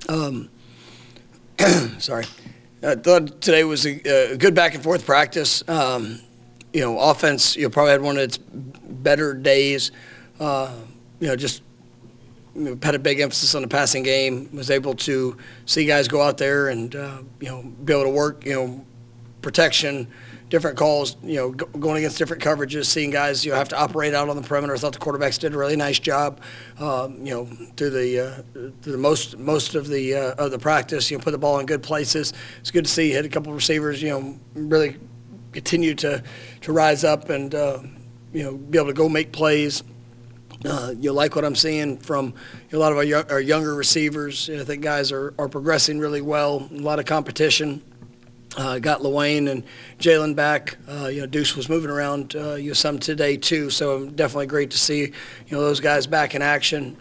Um, sorry. I thought today was a good back and forth practice. Offense, probably had one of its better days. Just had a big emphasis on the passing game. Was able to see guys go out there and be able to work, protection, different calls, going against different coverages, seeing guys have to operate out on the perimeter. I thought the quarterbacks did a really nice job, through the most of the practice. Put the ball in good places. It's good to see hit a couple of receivers. Really continue to rise up and be able to go make plays. You like what I'm seeing from a lot of our younger receivers. I think guys are progressing really well. A lot of competition. Got Luane and Jalen back. Deuce was moving around some today too, so definitely great to see those guys back in action.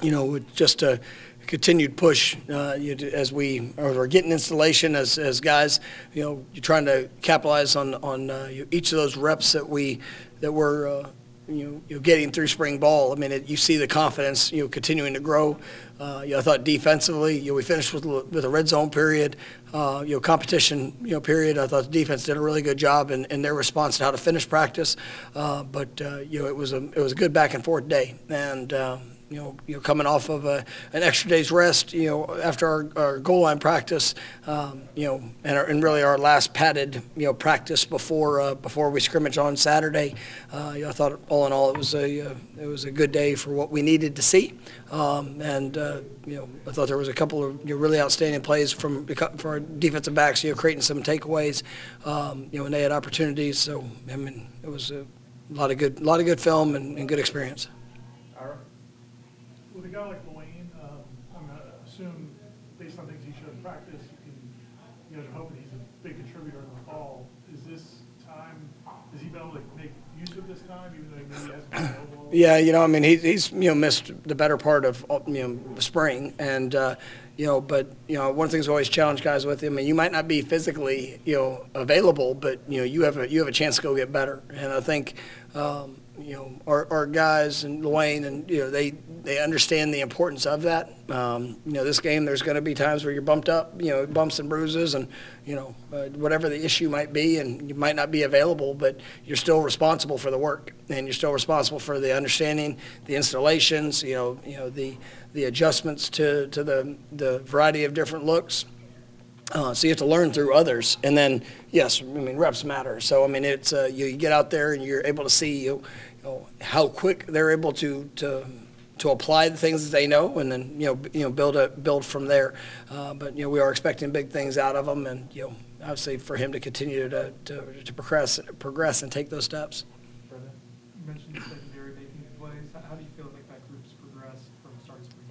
With just a continued push as we're getting installation as guys. You're trying to capitalize on each of those reps that we're getting through spring ball. I mean, you see the confidence continuing to grow. I thought defensively, we finished with a red zone period, competition period. I thought the defense did a really good job in their response to how to finish practice. But it was a good back and forth day, and coming off of an extra day's rest, after our goal line practice, and really our last padded, practice before we scrimmage on Saturday. I thought all in all it was a good day for what we needed to see, and I thought there was a couple of really outstanding plays for our defensive backs, creating some takeaways, when they had opportunities. So I mean, it was a lot of good film and good experience. With a guy like Luane, I'm going to assume, based on things he showed in practice, you guys are hoping he's a big contributor in the fall. Is this time, has he been able to make use of this time, even though he maybe hasn't been available? Yeah, he's missed the better part of spring, and but one of the things we always challenge guys with him. You might not be physically available, but you have a chance to go get better, and I think. Our guys and Luane, and they understand the importance of that. This game, there's going to be times where you're bumped up, bumps and bruises, and whatever the issue might be, and you might not be available, but you're still responsible for the work, and you're still responsible for the understanding, the installations, the adjustments to the variety of different looks. So you have to learn through others, and then yes, reps matter. So it's you get out there and you're able to see how quick they're able to apply the things that they know, and then build from there. But we are expecting big things out of them, and obviously for him to continue to progress and take those steps. You mentioned the secondary making plays. How do you feel like that group's progressed from the start of spring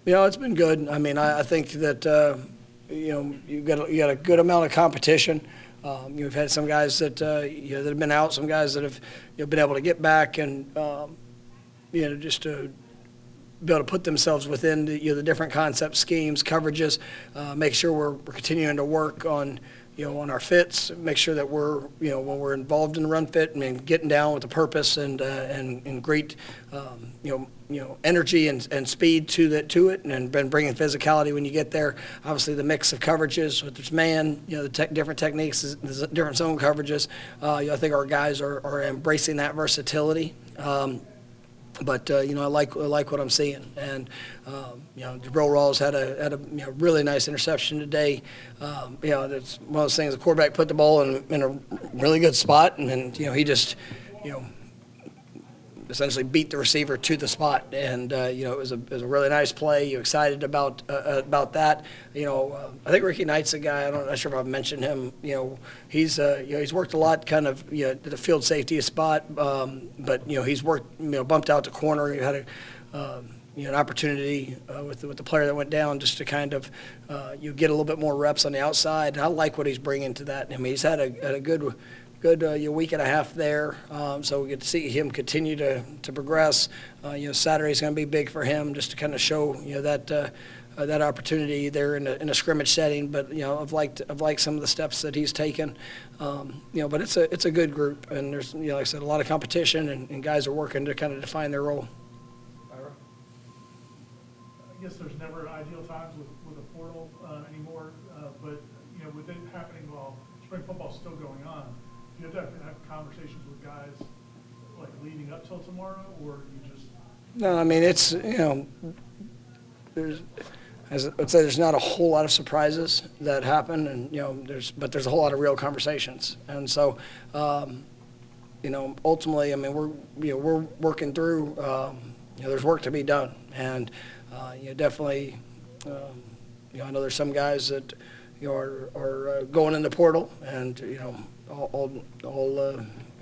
to now? It's been good. I think that. You've got a good amount of competition. We've had some guys that that have been out, some guys that have been able to get back, and just to be able to put themselves within the different concept schemes, coverages, make sure we're continuing to work on on our fits, make sure that we're when we're involved in the run fit, getting down with a purpose and great energy and speed to it, and bringing physicality when you get there. Obviously, the mix of coverages, whether it's man, the different techniques, the different zone coverages. I think our guys are embracing that versatility. But I like what I'm seeing, and Jabril Rawls had a really nice interception today. That's one of those things. The quarterback put the ball in a really good spot, and then he just essentially beat the receiver to the spot, and it was a really nice play. You're excited about that. I think Ricky Knight's a guy. I'm not sure if I've mentioned him. He's worked a lot, kind of at the field safety spot, but he's worked bumped out the corner. He had an opportunity with the player that went down just to kind of get a little bit more reps on the outside. And I like what he's bringing to that. He's had a good week and a half there, so we get to see him continue to progress. Saturday's going to be big for him, just to kind of show that opportunity there in a scrimmage setting. But I've liked some of the steps that he's taken. But it's a good group, and there's like I said, a lot of competition, and guys are working to kind of define their role. guess there's never ideal times with a portal anymore, but with it happening while spring football's still going on, do you have to have conversations with guys like leading up till tomorrow, or you just? No, I mean, it's, I'd say there's not a whole lot of surprises that happen, and but there's a whole lot of real conversations, and so ultimately, I mean, we're working through. There's work to be done, and definitely, I know there's some guys that are going in the portal, and I'll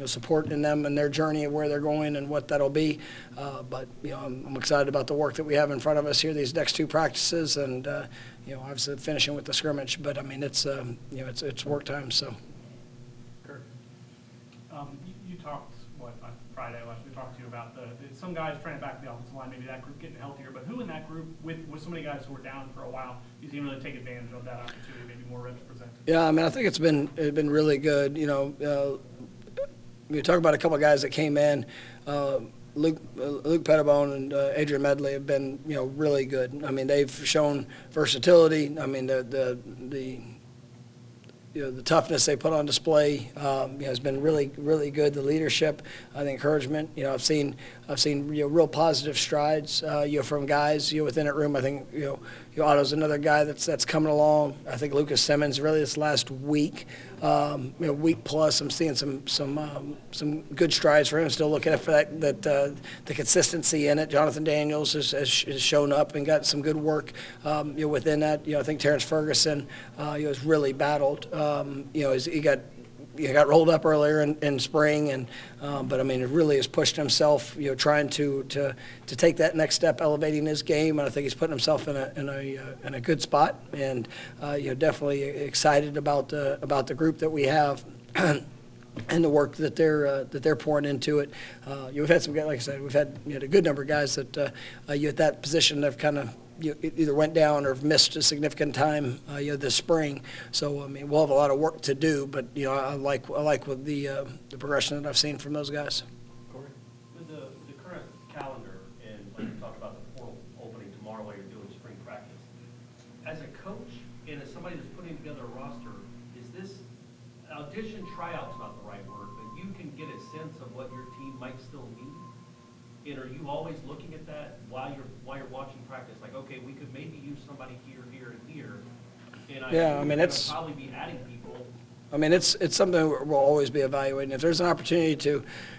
supporting them in their journey of where they're going and what that'll be. But I'm excited about the work that we have in front of us here these next two practices, and obviously finishing with the scrimmage. But I mean, it's it's work time. So. Kurt, you talked Friday last we talked to you about some guys trying to back the offensive line, maybe that group getting healthier. But who in that group with so many guys who were down for a while, you can really take advantage of that opportunity, maybe more reps presented? Yeah, I mean, I think it's been really good. We talk about a couple of guys that came in. Luke Pettibone and Adrian Medley have been really good. I mean, they've shown versatility. I mean, the toughness they put on display has been really, really good. The leadership, the encouragement. I've seen real positive strides. From guys within that room. I think Otto's another guy that's coming along. I think Lucas Simmons really this last week, week plus. I'm seeing some good strides for him. Still looking for that the consistency in it. Jonathan Daniels has shown up and got some good work within that. I think Terrence Ferguson has really battled. He got rolled up earlier in spring, and but I mean, it really has pushed himself. Trying to take that next step, elevating his game, and I think he's putting himself in a good spot. And definitely excited about the group that we have. And the work that they're pouring into it. We've had some guys, like I said, we've had a good number of guys that at that position have kind of either went down or have missed a significant time this spring. So I mean, we'll have a lot of work to do, but I like with the progression that I've seen from those guys. With the current calendar, and like you talked about the portal opening tomorrow while you're doing spring practice, as a coach and as somebody that's putting together a roster, is this audition tryout's not the right word, but you can get a sense of what your team might still need? And are you always looking at that while you're watching practice? Like, okay, we could maybe use somebody here, and here. And I mean, it's probably be adding people. I mean, it's something we'll always be evaluating. If there's an opportunity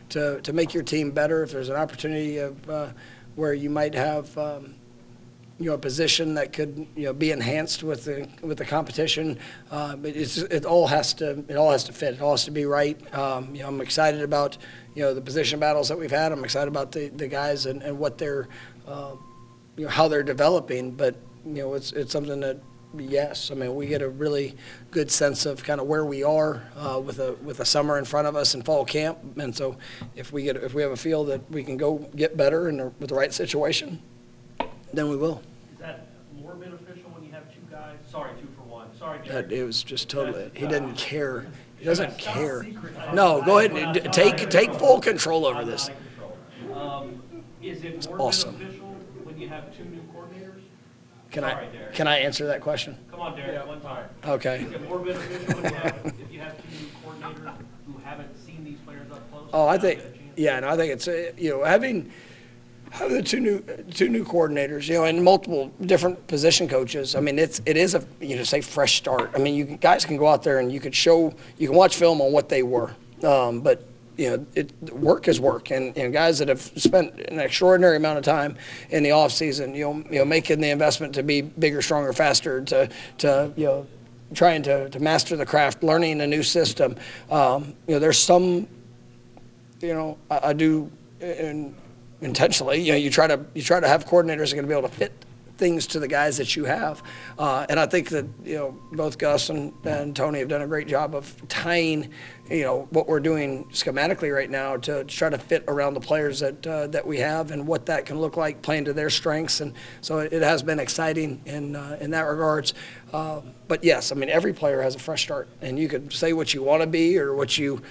to make your team better, if there's an opportunity of where you might have a position that could be enhanced with the competition, it all has to fit. It all has to be right. I'm excited about the position battles that we've had. I'm excited about the guys and what they're how they're developing. But it's something that, yes, I mean, we get a really good sense of kind of where we are with a summer in front of us and fall camp. And so if we have a feel that we can go get better and with the right situation, then we will. Is that more beneficial when you have two guys? Sorry, 2 for 1. Sorry, Derek. It was just totally. He didn't care. He doesn't care. No, go ahead and take full control over this. Is it more awesome. beneficial when you have 2 new coordinators? Can I answer that question? Come on, Derek, one time. Okay. Is it more beneficial when if you have 2 new coordinators who haven't seen these players up close? Oh, I think I think it's having the two new coordinators, and multiple different position coaches. I mean, it is a say fresh start. I mean, you guys can go out there and you can watch film on what they were, but work is work, and guys that have spent an extraordinary amount of time in the off season, making the investment to be bigger, stronger, faster, to trying to master the craft, learning a new system. There's some, I do. Intentionally, you try to have coordinators that are going to be able to fit things to the guys that you have, and I think that both Gus and Tony have done a great job of tying what we're doing schematically right now to try to fit around the players that we have and what that can look like playing to their strengths, and so it has been exciting in that regards. But yes, I mean, every player has a fresh start, and you could say what you want to be or what you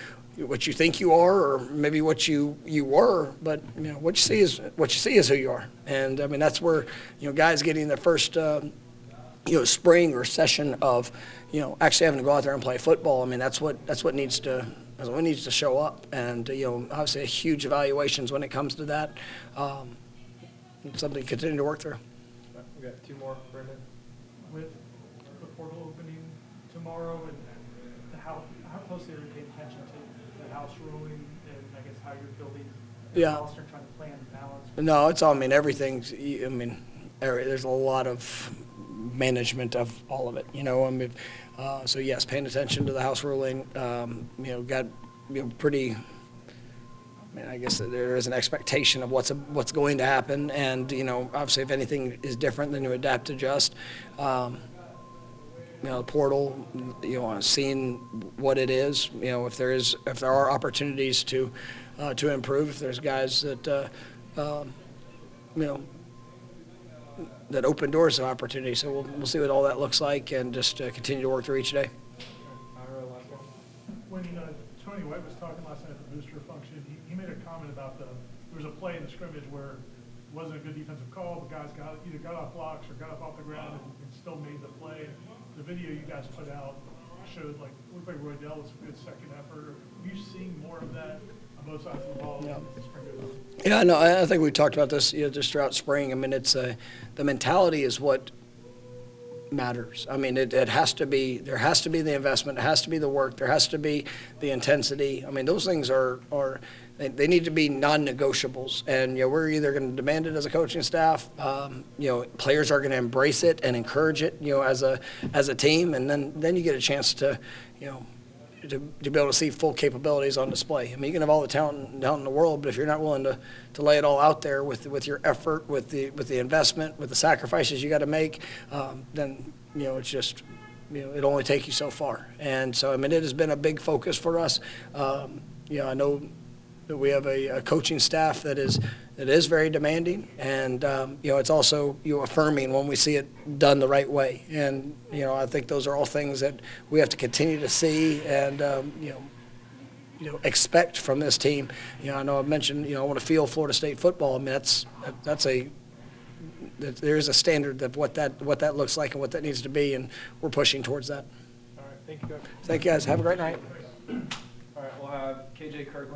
what you think you are, or maybe what you were, but what you see is who you are. And I mean, that's where guys getting their first spring or session of actually having to go out there and play football. I mean, that's what needs to show up. And obviously huge evaluations when it comes to that. It's something to continue to work through. We got two more, Brendan. With the portal opening tomorrow, and how closely are you paying attention to the house ruling, and I guess how you're building the roster, trying to plan and balance? No, it's all. I mean, everything's. I mean, there's a lot of management of all of it. I mean, so yes, paying attention to the house ruling. Got pretty. I mean, I guess there is an expectation of what's going to happen, and obviously, if anything is different, then you adapt, adjust. The portal, seeing what it is. If there are opportunities to improve. If there's guys that that open doors of opportunity. So we'll see what all that looks like, and just continue to work through each day. When Tony White was talking last night at the booster function, he made a comment about there was a play in the scrimmage where it wasn't a good defensive call, but guys either got off blocks or got up off the ground and still made the play. The video you guys put out showed looked like Roy Dell was a good second effort. Are you seeing more of that on both sides of the ball? Yeah. Yeah, no, I think we talked about this just throughout spring. I mean, it's the mentality is what matters. I mean, it has to be. There has to be the investment. It has to be the work. There has to be the intensity. I mean, those things are they need to be non-negotiables. And we're either going to demand it as a coaching staff. Players are going to embrace it and encourage it. As a team, and then you get a chance to to be able to see full capabilities on display. I mean, you can have all the talent down in the world, but if you're not willing to lay it all out there with your effort, with the investment, with the sacrifices you got to make, then it's just it only takes you so far. And so I mean, it has been a big focus for us. I know that we have a coaching staff that is very demanding, and it's also affirming when we see it done the right way. And I think those are all things that we have to continue to see and expect from this team. I know I mentioned I want to feel Florida State football. I mean there is a standard of what that looks like and what that needs to be, and we're pushing towards that. All right, thank you, Coach. Thank you guys. Have a great night. All right, we'll have KJ Kirk.